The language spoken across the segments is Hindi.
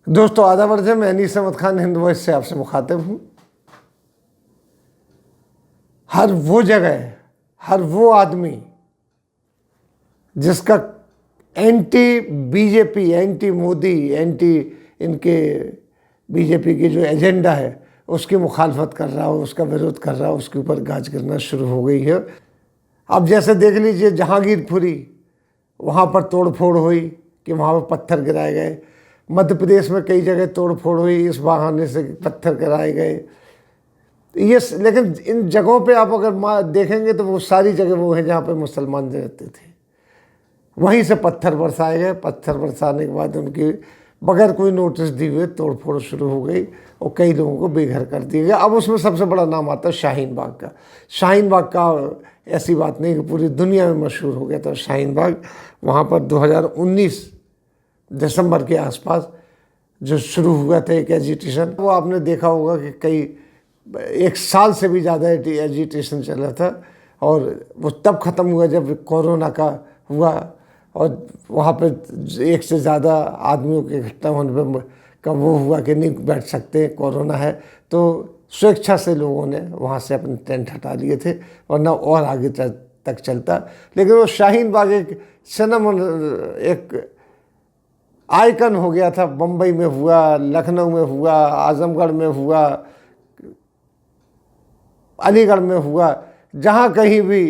दोस्तों आदाब अर्ज़ है, मैं अनीस अहमद खान हिंद वॉइस से आपसे मुखातिब हूँ। हर वो जगह, हर वो आदमी जिसका anti BJP, anti Modi, anti इनके बीजेपी की जो एजेंडा है उसकी मुखालफत कर रहा हो, उसका विरोध कर रहा हो, उसके ऊपर गाज करना शुरू हो गई है। अब जैसे देख लीजिए जहांगीरपुरी, वहाँ पर तोड़ फोड़ हुई कि वहाँ पर पत्थर गिराए गए। मध्य प्रदेश में कई जगह तोड़ फोड़ हुई इस बहाने से पत्थर गिराए गए। ये लेकिन इन जगहों पे आप अगर देखेंगे तो वो सारी जगह वो हैं जहाँ पे मुसलमान रहते थे, वहीं से पत्थर बरसाए गए। पत्थर बरसाने के बाद उनकी बगैर कोई नोटिस दिए हुए तोड़ फोड़ शुरू हो गई और कई लोगों को बेघर कर दिया गया। अब उसमें सबसे बड़ा नाम आता है शाहीन बाग का। शाहीन बाग का ऐसी बात नहीं कि पूरी दुनिया में मशहूर हो गया था शाहीन बाग। वहाँ पर 2019 दिसंबर के आसपास जो शुरू हुआ था एक एजिटेशन, वो आपने देखा होगा कि कई एक साल से भी ज़्यादा एजिटेशन चला था और वो तब ख़त्म हुआ जब कोरोना का हुआ और वहाँ पे एक से ज़्यादा आदमियों के इकट्ठा होने पर का वो हुआ कि नहीं बैठ सकते, कोरोना है। तो स्वेच्छा से लोगों ने वहाँ से अपने टेंट हटा लिए थे वरना और आगे तक चलता। लेकिन वो शाहीन बाग एक सनम, एक आइकन हो गया था। बम्बई में हुआ, लखनऊ में हुआ, आजमगढ़ में हुआ, अलीगढ़ में हुआ, जहाँ कहीं भी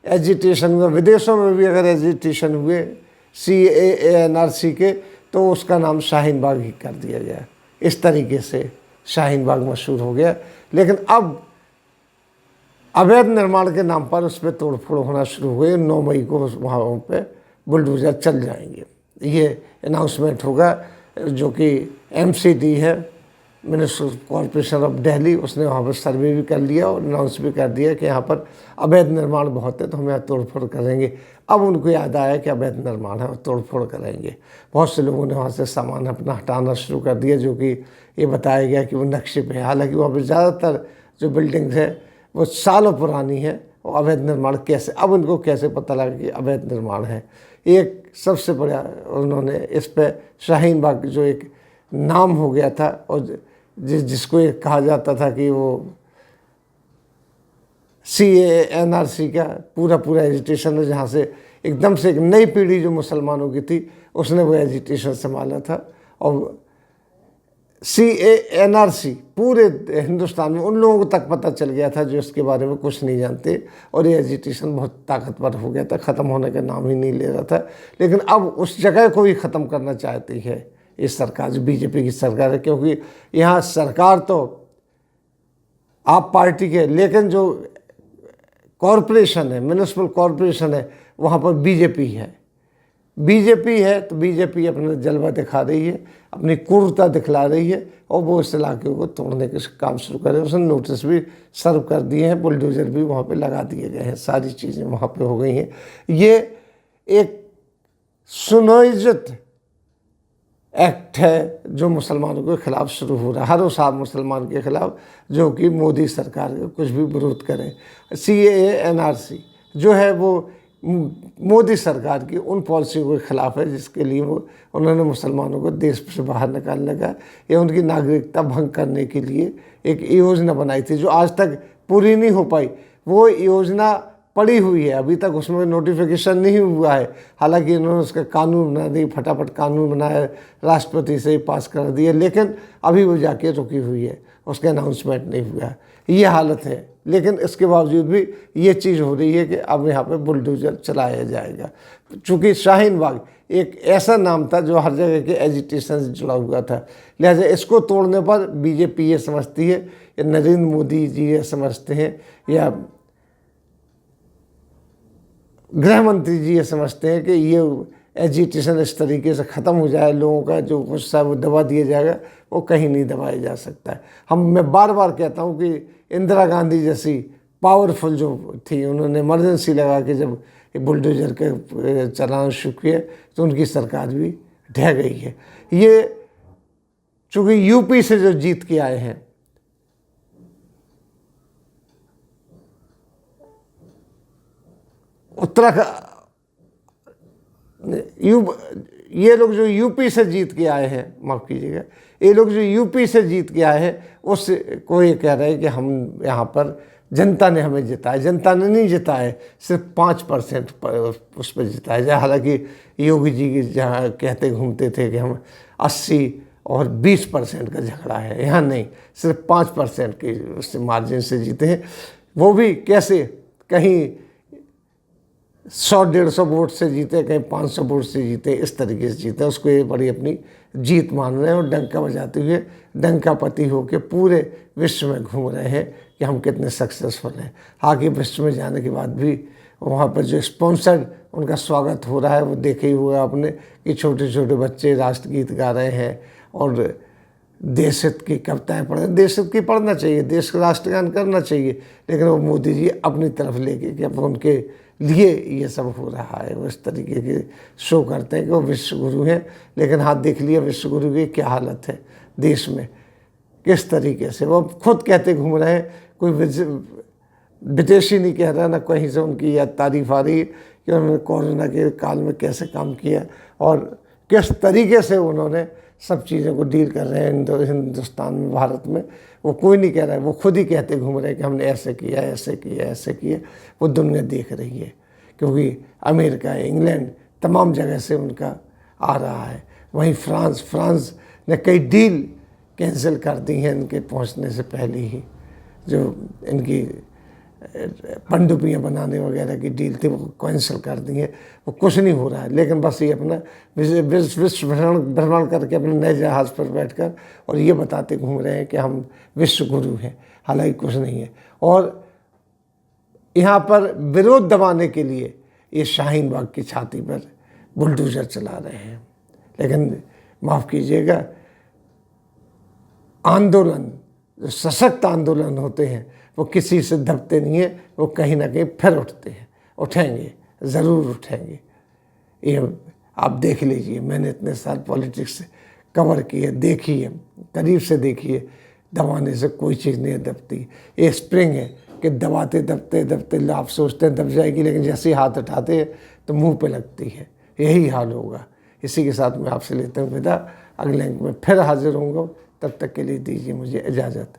एजिटेशन हुआ, विदेशों में भी अगर एजिटेशन हुए CAA-NRC के, तो उसका नाम शाहीन बाग ही कर दिया गया। इस तरीके से शाहीन बाग मशहूर हो गया। लेकिन अब अवैध निर्माण के नाम पर उस पर तोड़ फोड़ होना शुरू हुए। 9 मई को वहाँ पे बुलडोजर चल जाएंगे, ये अनाउंसमेंट होगा। जो कि MCD है, म्युनिसिपल कॉरपोरेशन ऑफ दिल्ली, उसने वहाँ पर सर्वे भी कर लिया और अनाउंस भी कर दिया कि यहाँ पर अवैध निर्माण बहुत है तो हम यहाँ तोड़फोड़ करेंगे। अब उनको याद आया कि अवैध निर्माण है और तोड़फोड़ करेंगे। बहुत से लोगों ने वहाँ से सामान अपना हटाना शुरू कर दिया, जो कि ये बताया गया कि वो नक्शे पे है। हालांकि वहाँ पर ज़्यादातर जो बिल्डिंग्स है वो सालों पुरानी है और अवैध निर्माण कैसे, अब उनको कैसे पता लगा कि अवैध निर्माण है। एक सबसे बड़ा उन्होंने इस पर शाहीन बाग जो एक नाम हो गया था और जिसको ये कहा जाता था कि वो CAA-NRC का पूरा एजिटेशन है, जहाँ से एकदम से एक नई पीढ़ी जो मुसलमानों की थी उसने वो एजिटेशन संभाला था। और CAA-NRC पूरे हिंदुस्तान में उन लोगों तक पता चल गया था जो इसके बारे में कुछ नहीं जानते और ये एजिटेशन बहुत ताकतवर हो गया था, ख़त्म होने का नाम ही नहीं ले रहा था। लेकिन अब उस जगह को भी ख़त्म करना चाहती है इस सरकार, जो बीजेपी की सरकार है, क्योंकि यहाँ सरकार तो आप पार्टी के, लेकिन जो कॉरपोरेशन है, म्युनिसिपल कॉरपोरेशन है, वहाँ पर बीजेपी है। बीजेपी है तो बीजेपी अपना जलवा दिखा रही है, अपनी क्रूरता दिखला रही है और वो इस इलाके को तोड़ने के काम शुरू करे। उसने नोटिस भी सर्व कर दिए हैं, बुलडोजर भी वहाँ पे लगा दिए गए हैं, सारी चीज़ें वहाँ पे हो गई हैं। ये एक सुनियोजित एक्ट है जो मुसलमानों के खिलाफ शुरू हो रहा है, हर उस मुसलमान के खिलाफ जो कि मोदी सरकार का कुछ भी विरोध करे। CAA-NRC जो है वो मोदी सरकार की उन पॉलिसियों के खिलाफ है जिसके लिए वो उन्होंने मुसलमानों को देश से बाहर निकालने का या उनकी नागरिकता भंग करने के लिए एक योजना बनाई थी जो आज तक पूरी नहीं हो पाई। वो योजना पड़ी हुई है, अभी तक उसमें नोटिफिकेशन नहीं हुआ है। हालांकि इन्होंने उसका कानून बना दी, फटाफट कानून बनाया, राष्ट्रपति से ही पास कर दिए, लेकिन अभी वो जाके रुकी हुई है, उसका अनाउंसमेंट नहीं हुआ। ये हालत है। लेकिन इसके बावजूद भी ये चीज़ हो रही है कि अब यहाँ पे बुलडोजर चलाया जाएगा। चूँकि शाहीन बाग एक ऐसा नाम था जो हर जगह के एजिटेशन से जुड़ा हुआ था, लिहाजा इसको तोड़ने पर बीजेपी ये समझती है या नरेंद्र मोदी जी ये समझते हैं या गृह मंत्री जी ये समझते हैं कि ये एजिटेशन इस तरीके से ख़त्म हो जाए, लोगों का जो गुस्सा है वो दबा दिया जाएगा, वो कहीं नहीं दबाया जा सकता है। मैं बार बार कहता हूँ कि इंदिरा गांधी जैसी पावरफुल जो थी, उन्होंने इमरजेंसी लगा के जब बुलडोजर के चलाना शुरू किए तो उनकी सरकार भी ढह गई है। ये चूँकि यूपी से जो जीत के आए हैं, ये लोग जो यूपी से जीत के आए हैं, माफ़ कीजिएगा, ये लोग जो यूपी से जीत के आए हैं उस को ये कह रहे हैं कि हम यहाँ पर जनता ने हमें जिताया। जनता ने नहीं जिताया, सिर्फ 5% उस पर जिताया। हालांकि योगी जी की जहाँ कहते घूमते थे कि हम 80 और 20% का झगड़ा है, यहाँ नहीं, सिर्फ 5% के उससे मार्जिन से जीते हैं। वो भी कैसे, कहीं 100-150 वोट से जीते, कहीं 500 वोट से जीते, इस तरीके से जीते। उसको ये बड़ी अपनी जीत मान रहे हैं और डंका बजाते हुए डंकापति होकर पूरे विश्व में घूम रहे हैं कि हम कितने सक्सेसफुल हैं। आगे विश्व में जाने के बाद भी वहाँ पर जो स्पॉन्सर्ड उनका स्वागत हो रहा है, वो देखे ही हुआ आपने कि छोटे छोटे बच्चे राष्ट्रगीत गा रहे हैं और देश हित की कविताएँ पढ़, देश हित की पढ़ना चाहिए, देश का राष्ट्रगान करना चाहिए, लेकिन वो मोदी जी अपनी तरफ लेके कि अब उनके लिए ये सब हो रहा है। वो इस तरीके के शो करते हैं कि वो विश्व गुरु हैं, लेकिन हाथ देख लिया विश्व गुरु की क्या हालत है देश में, किस तरीके से वो खुद कहते घूम रहे हैं। कोई विदेशी नहीं कह रहा, ना कहीं से उनकी यह तारीफ आ रही कि उन्होंने कोरोना के काल में कैसे काम किया और किस तरीके से उन्होंने सब चीज़ों को डील कर रहे हैं हिंदुस्तान में, भारत में। वो कोई नहीं कह रहा है, वो खुद ही कहते घूम रहे हैं कि हमने ऐसे किया, ऐसे किया, ऐसे किया। वो दुनिया देख रही है, क्योंकि अमेरिका, इंग्लैंड, तमाम जगह से उनका आ रहा है। वहीं फ्रांस ने कई डील कैंसिल कर दी हैं इनके पहुंचने से पहले ही। जो इनकी पनडुब्बियाँ बनाने वगैरह की डील थी वो कैंसिल कर दी है। वो कुछ नहीं हो रहा है, लेकिन बस ये अपना विश्व भ्रमण करके अपने नए जहाज़ पर बैठकर और ये बताते घूम रहे हैं कि हम विश्व गुरु हैं, हालांकि कुछ नहीं है। और यहाँ पर विरोध दबाने के लिए ये शाहीन बाग की छाती पर बुलडोजर चला रहे हैं। लेकिन माफ़ कीजिएगा, आंदोलन, जो सशक्त आंदोलन होते हैं वो किसी से दबते नहीं है, वो कहीं ना कहीं फिर उठते हैं, उठेंगे, ज़रूर उठेंगे। ये आप देख लीजिए, मैंने इतने साल पॉलिटिक्स कवर की है, देखी है, करीब से देखी है। दबाने से कोई चीज़ नहीं दबती। ये स्प्रिंग है कि दबाते दबते दबते आप सोचते हैं दब जाएगी, लेकिन जैसे ही हाथ उठाते हैं तो मुंह पे लगती है। यही हाल होगा। इसी के साथ मैं आपसे लेता हूँ विदा। अगले अंक में फिर हाजिर होऊंगा, तब तक के लिए दीजिए मुझे इजाज़त।